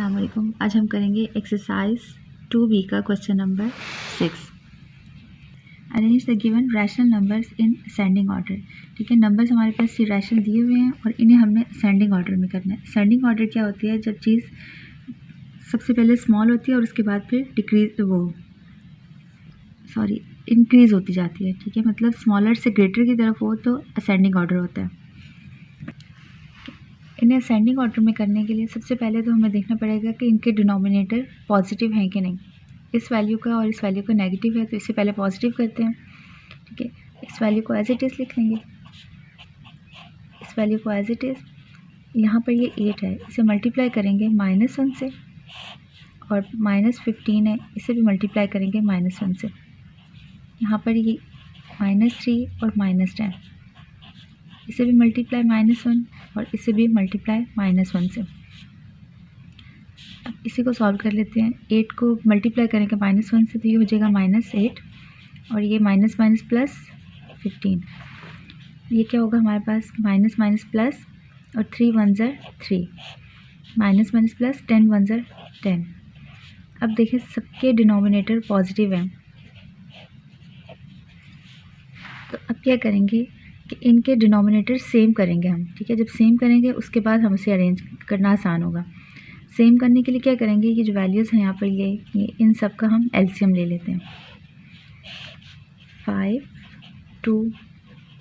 अस्सलाम वालेकुम। आज हम करेंगे एक्सरसाइज 2B का question number 6। Arrange the given rational numbers in ascending order. ठीक है, नंबर्स हमारे पास ये रैशनल दिए हुए हैं और इन्हें हमने असेंडिंग ऑर्डर में करना है। असेंडिंग ऑर्डर क्या होती है? जब चीज़ सबसे पहले स्मॉल होती है और उसके बाद फिर इंक्रीज़ होती जाती है। ठीक है, मतलब स्मॉलर से ग्रेटर की तरफ हो तो असेंडिंग ऑर्डर होता है। इन्हें असेंडिंग ऑर्डर में करने के लिए सबसे पहले तो हमें देखना पड़ेगा कि इनके डिनोमिनेटर पॉजिटिव हैं कि नहीं। इस वैल्यू का और इस वैल्यू का नेगेटिव है तो इसे पहले पॉजिटिव करते हैं। ठीक है, इस वैल्यू को एज इट इज़ लिख लेंगे। इस वैल्यू को एज इट इज़, यहाँ पर ये 8 है, इसे मल्टीप्लाई करेंगे -1 से, और -15 है, इसे भी मल्टीप्लाई करेंगे -1 से। यहाँ पर ये -3 और -10, इसे भी मल्टीप्लाई -1 और इसे भी मल्टीप्लाई -1 से। अब इसी को सॉल्व कर लेते हैं। 8 को मल्टीप्लाई करेंगे -1 से तो ये हो जाएगा -8, और ये माइनस माइनस प्लस 15। ये क्या होगा हमारे पास? माइनस माइनस प्लस, और 3 1 3, माइनस माइनस प्लस, 10 1 10। अब देखिए सबके डिनोमिनेटर पॉजिटिव हैं, तो अब क्या करेंगे कि इनके डिनोमिनेटर सेम करेंगे हम। ठीक है, जब सेम करेंगे उसके बाद हम इसे अरेंज करना आसान होगा। सेम करने के लिए क्या करेंगे, ये जो वैल्यूज़ हैं यहाँ पर ये इन सब का हम एलसीएम ले लेते हैं। 5, 2,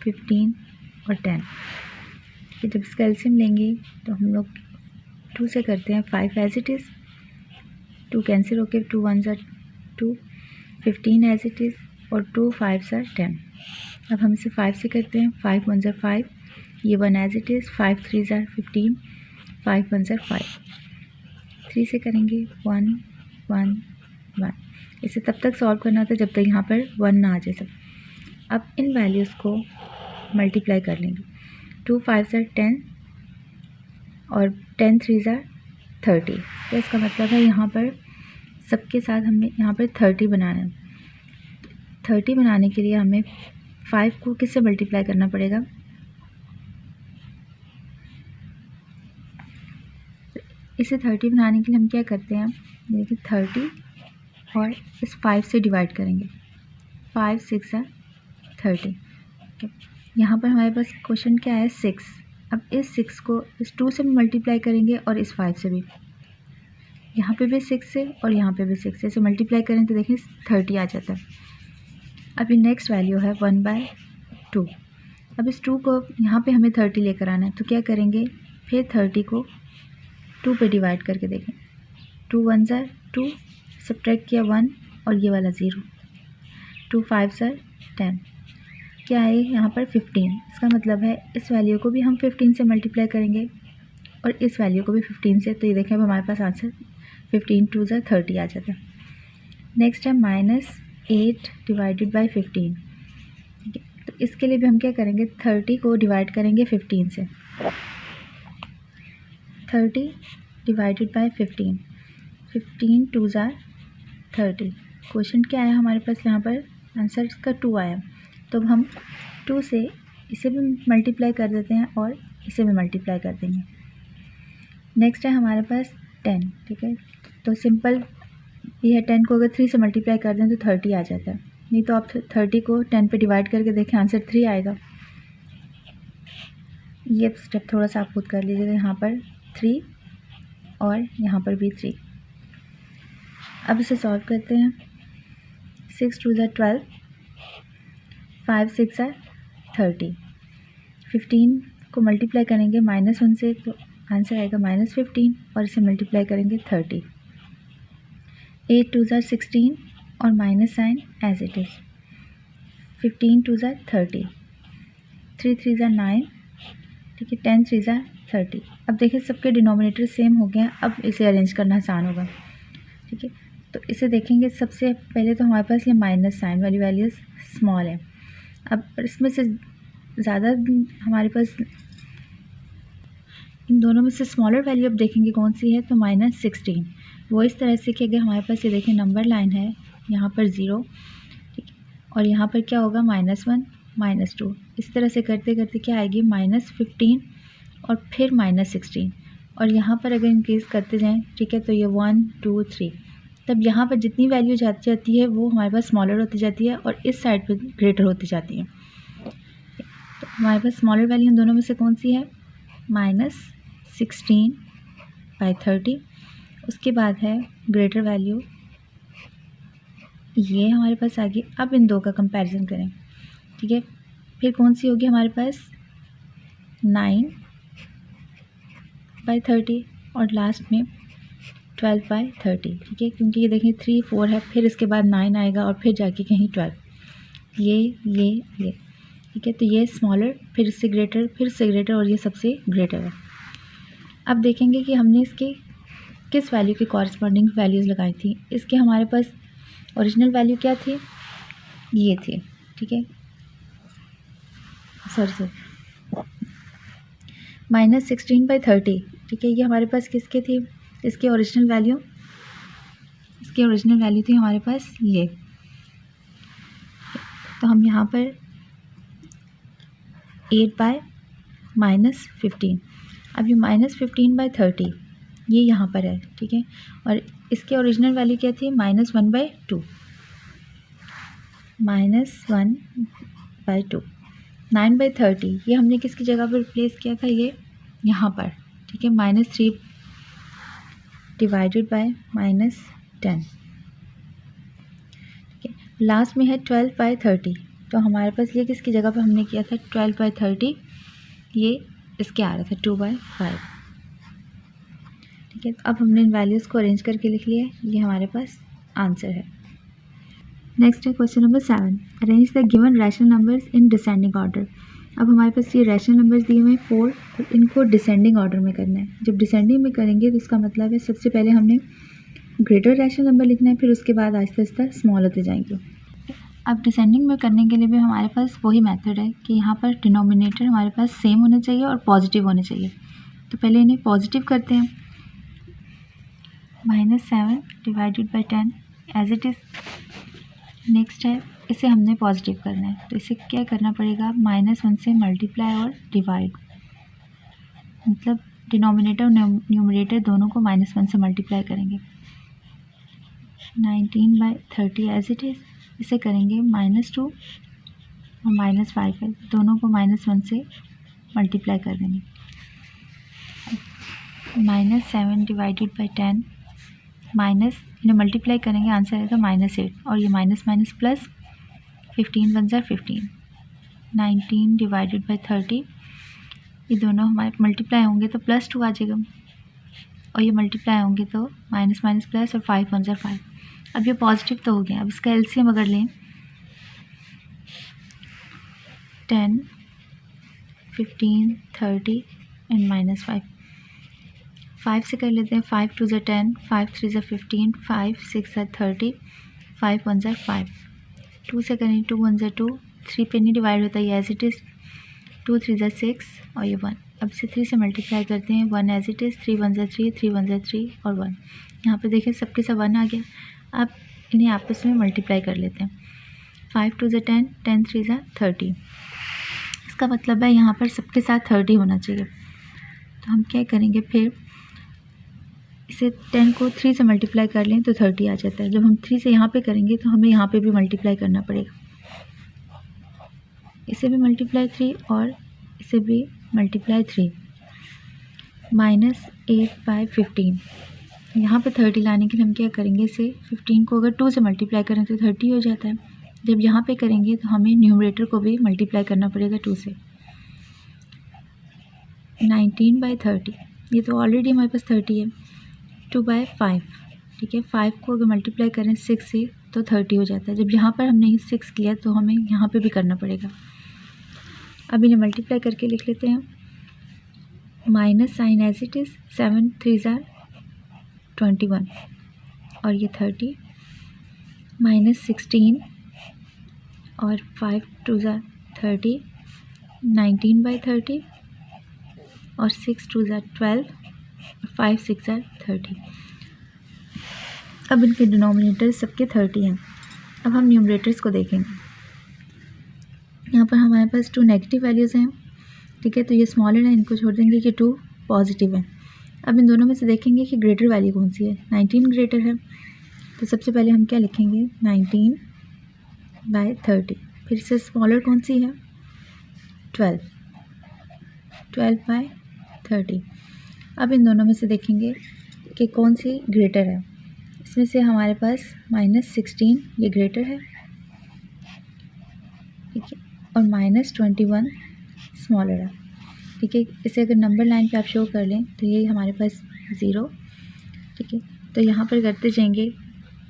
15 और 10। ठीक है, जब इसका एलसीएम लेंगे तो हम लोग 2 से करते हैं 5 एज इट इज़, 2 कैंसिल होकर 2 1 2, 15 एज इट इज़, और 2 5 10। अब हम इसे 5 से करते हैं। 5 1 5, ये 1 एज इट इज़, 5 3 15, 5 1 5। 3 से करेंगे 1 1 1। इसे तब तक सॉल्व करना होता है जब तक यहाँ पर 1 ना आ जाए सब। अब इन वैल्यूज़ को मल्टीप्लाई कर लेंगे। 2 5 10, और 10 3 30। तो इसका मतलब है यहाँ पर सबके साथ हमने यहाँ पर 30 बनाना है। 30 बनाने के लिए हमें 5 को किससे मल्टीप्लाई करना पड़ेगा? इसे 30 बनाने के लिए हम क्या करते हैं, देखिए 30 और इस 5 से डिवाइड करेंगे। 5 6 30। यहाँ पर हमारे पास क्वेश्चन क्या है? 6। अब इस 6 को इस 2 से भी मल्टीप्लाई करेंगे और इस 5 से भी। यहाँ पे भी 6 से और यहाँ पे भी 6 से, इसे मल्टीप्लाई करें तो देखिए 30 आ जाता है। अभी नेक्स्ट वैल्यू है 1/2। अब इस 2 को यहाँ पे हमें 30 लेकर आना है, तो क्या करेंगे, फिर 30 को 2 पे डिवाइड करके देखें। 2 1 2, सब्ट्रैक्ट किया 1 और ये वाला 0, 2 5 10। क्या है यहाँ पर? 15। इसका मतलब है इस वैल्यू को भी हम 15 से मल्टीप्लाई करेंगे और इस वैल्यू को भी 15 से, तो ये देखें अब हमारे पास आंसर 15 2 30 आ जाता है। नेक्स्ट है -8 डिवाइडेड बाई 15। ठीक है, तो इसके लिए भी हम क्या करेंगे, 30 को डिवाइड करेंगे 15 से। 30 डिवाइडेड बाई 15, 15 2 30। क्वेश्चन क्या आया हमारे पास? यहाँ पर आंसर इसका 2 आया, तो अब हम 2 से इसे भी मल्टीप्लाई कर देते हैं और इसे भी मल्टीप्लाई कर देंगे। नेक्स्ट है हमारे पास 10। ठीक है, तो सिंपल ये है, 10 को अगर 3 से मल्टीप्लाई कर दें तो 30 आ जाता है। नहीं तो आप 30 को 10 पे डिवाइड करके देखें, आंसर 3 आएगा। ये स्टेप थोड़ा सा आप खुद कर लीजिएगा। यहाँ पर 3 और यहाँ पर भी 3। अब इसे सॉल्व करते हैं। 6 2 12, 5 6 30। 15 को मल्टीप्लाई करेंगे -1 से तो आंसर आएगा -15, और इसे मल्टीप्लाई करेंगे 30। 8 2 16 और minus sign as it is. 15 2 30, 3 3 9। ठीक है, 10 3 30। अब देखिए सबके डिनोमिनेटर सेम हो गए हैं, अब इसे अरेंज करना आसान होगा। ठीक है, तो इसे देखेंगे सबसे पहले तो हमारे पास ये माइनस साइन वाली वैल्यूज़ स्मॉल है। अब इसमें से ज़्यादा हमारे पास इन दोनों में से स्मॉलर वैल्यू अब देखेंगे कौन सी है, तो -16। वो इस तरह से कि अगर हमारे पास ये देखिए नंबर लाइन है, यहाँ पर 0, ठीक है, और यहाँ पर क्या होगा -1 -2। इस तरह से करते करते क्या आएगी, -15 और फिर -16, और यहाँ पर अगर इंक्रीज़ करते जाएँ, ठीक है, तो ये 1 2 3, तब यहाँ पर जितनी वैल्यू जाती जाती है वो हमारे पास स्मॉलर होती जाती है और इस साइड पर ग्रेटर होती जाती है। तो हमारे पास स्मॉलर वैल्यू इन दोनों में से कौन सी है? -16/30। उसके बाद है ग्रेटर वैल्यू, ये हमारे पास आ गई। अब इन दो का कंपैरिजन करें, ठीक है। फिर कौन सी होगी हमारे पास? 9/30 और लास्ट में 12/30, ठीक है, क्योंकि ये देखें 3 4 है, फिर इसके बाद 9 आएगा और फिर जाके कहीं 12, ये, ठीक है। तो ये स्मॉलर, फिर इससे ग्रेटर, फिर से ग्रेटर और ये सबसे ग्रेटर है। अब देखेंगे कि हमने इसके किस वैल्यू के कॉरस्पॉन्डिंग वैल्यूज़ लगाई थी। इसके हमारे पास ओरिजिनल वैल्यू क्या थी? ये थी, ठीक है, सॉरी -16/30, ठीक है। ये हमारे पास किसके थी? इसकी ओरिजिनल वैल्यू, थी हमारे पास ये। तो हम यहाँ पर 8/-15, अब ये -15/30 ये यहाँ पर है, ठीक है। और इसकी ओरिजिनल वैल्यू क्या थी? -1/2, 9/30 ये हमने किसकी जगह पर रिप्लेस किया था? ये यहाँ पर, ठीक है, -3 डिवाइडेड बाय -10, ठीक है। लास्ट में है 12/30, तो हमारे पास ये किसकी जगह पर हमने किया था? 12/30, ये इसके आ रहा था 2/5, ठीक है। अब हमने इन वैल्यूज़ को अरेंज करके लिख लिया है, ये हमारे पास आंसर है। नेक्स्ट है question number 7, arrange the given rational numbers in descending order. अब हमारे पास ये रैशनल नंबर्स दिए हुए हैं 4, और इनको डिसेंडिंग ऑर्डर में करना है। जब डिसेंडिंग में करेंगे तो इसका मतलब है सबसे पहले हमने ग्रेटर रैशनल नंबर लिखना है, फिर उसके बाद आहिस्ता आहिस्ता स्मॉल होते जाएंगे। अब डिसेंडिंग में करने के लिए भी हमारे पास वही मेथड है कि यहाँ पर डिनोमिनेटर हमारे पास सेम होना चाहिए और पॉजिटिव होने चाहिए। तो पहले इन्हें पॉजिटिव करते हैं, -7 divided by 10 as it is. Next है, इसे हमने पॉजिटिव करना है, तो इसे क्या करना पड़ेगा? -1 से मल्टीप्लाई और डिवाइड, मतलब डिनोमिनेटर और न्यूमरेटर दोनों को -1 से मल्टीप्लाई करेंगे। 19/30 एज इट इज़, इसे करेंगे -2 और -5 है, दोनों को -1 से मल्टीप्लाई कर देंगे। -7 डिवाइडेड बाई 10 माइनस, इन्हें मल्टीप्लाई करेंगे, आंसर आएगा -8, और ये माइनस प्लस 15 बन जाए 15। 19 डिवाइडेड बाई 30, ये दोनों हमारे मल्टीप्लाई होंगे तो +2 आ जाएगा, और ये मल्टीप्लाई होंगे तो माइनस प्लस, और 5 बन जाए 5। अब ये पॉजिटिव तो हो गया। अब इसका एलसीएम अगर लें, 10 15 30 एंड -5, 5 से कर लेते हैं। 5 2 ज़ा 10, 5 3 ज़ा 15, 5 6 ज़ा 30, 5 1 ज़ा 5। 2 से करें, 2 1 ज़ा 2, 3 पे नहीं डिवाइड होता है एज इट इज़, 2 3 ज़ा 6 और ये 1। अब से 3 से मल्टीप्लाई करते हैं, 1 एज इट इज़, 3 1 ज़ा 3, 3 1 ज़ा 3 और 1। यहाँ पे देखें सबके सब 1 आ गया। अब इन्हें आपस में मल्टीप्लाई कर लेते हैं। 5 2 ज़ा 10, 10 3 ज़ा 30। इसका मतलब है यहाँ पर सबके साथ 30 होना चाहिए। तो हम क्या करेंगे, फिर इसे 10 को 3 से मल्टीप्लाई कर लें तो 30 आ जाता है। जब हम 3 से यहाँ पे करेंगे तो हमें यहाँ पे भी मल्टीप्लाई करना पड़ेगा, इसे भी मल्टीप्लाई 3 और इसे भी मल्टीप्लाई 3। -8/15, यहाँ पे 30 लाने के लिए हम क्या करेंगे, इसे 15 को अगर 2 से मल्टीप्लाई करें तो 30 हो जाता है। जब यहाँ पे करेंगे तो हमें न्यूमरेटर को भी मल्टीप्लाई करना पड़ेगा 2 से। 19/30, ये तो ऑलरेडी हमारे पास 30 है। 2/5, ठीक है, 5 को अगर मल्टीप्लाई करें 6 से तो 30 हो जाता है। जब यहाँ पर हमने 6 किया तो हमें यहाँ पे भी करना पड़ेगा। अब इन्हें मल्टीप्लाई करके लिख लेते हैं, minus sign as it is, 7 3 ज़ा 21 और ये 30, -16 और 5 2 ज़ा 30, 19/30 और 6 2 ज़ा 12, 5 6 ज़ा 30। अब इनके डिनोमिनेटर सबके 30 हैं। अब हम न्यूमरेटर्स को देखेंगे। यहाँ पर हमारे पास 2 नेगेटिव वैल्यूज़ हैं, ठीक है, तो ये स्मॉलर है, इनको छोड़ देंगे कि 2 पॉजिटिव है। अब इन दोनों में से देखेंगे कि ग्रेटर वैल्यू कौन सी है। 19 ग्रेटर है, तो सबसे पहले हम क्या लिखेंगे, 19/30। फिर से स्मॉलर कौन सी है, 12/30। अब इन दोनों में से देखेंगे कि कौन सी ग्रेटर है। इसमें से हमारे पास -16 ये ग्रेटर है, ठीक है, और -21 स्मॉलर है, ठीक है। इसे अगर नंबर लाइन पे आप शो कर लें तो ये हमारे पास 0, ठीक है। तो यहाँ पर करते जाएंगे,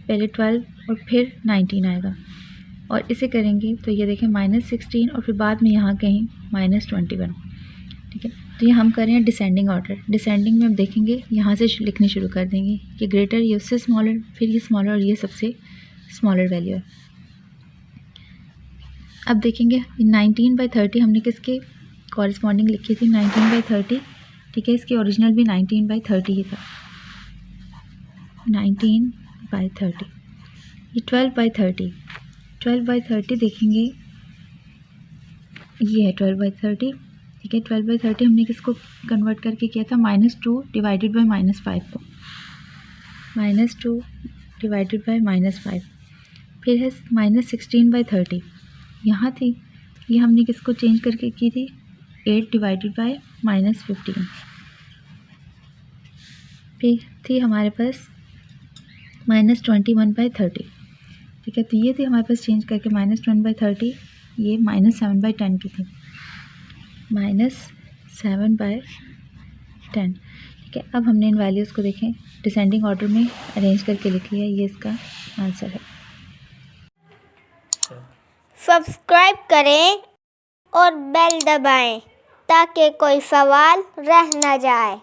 पहले 12 और फिर 19 आएगा, और इसे करेंगे तो ये देखें -16 और फिर बाद में यहाँ कहीं -21, ठीक है। तो ये हम कर रहे हैं डिसेंडिंग ऑर्डर। डिसेंडिंग में हम देखेंगे यहाँ से लिखनी शुरू कर देंगे कि ग्रेटर ये उससे स्मॉलर, फिर ये स्मॉलर और ये सबसे स्मॉलर वैल्यू है। अब देखेंगे 19/30 हमने किसके कॉरिस्पॉन्डिंग लिखी थी, 19/30, ठीक है। इसकी ओरिजिनल भी 19/30 ही था, 19/30। ये 12/30, 12/30 देखेंगे, ये है 12/30, ठीक है। 12/30 हमने किसको कन्वर्ट करके किया था, -2 डिवाइडेड बाय -5 को, -2 डिवाइडेड बाय -5। फिर है -16/30, यहाँ थी, ये हमने किसको चेंज करके की थी, 8 डिवाइडेड बाय -15। फिर थी हमारे पास -21/30, ठीक है। तो ये थी हमारे पास चेंज करके -1/30, ये -7/10 की थी, -7/10, ठीक है। अब हमने इन वैल्यूज़ को देखें डिसेंडिंग ऑर्डर में अरेंज करके लिखी है, ये इसका आंसर है। सब्सक्राइब करें और बेल दबाएं ताकि कोई सवाल रह न जाए।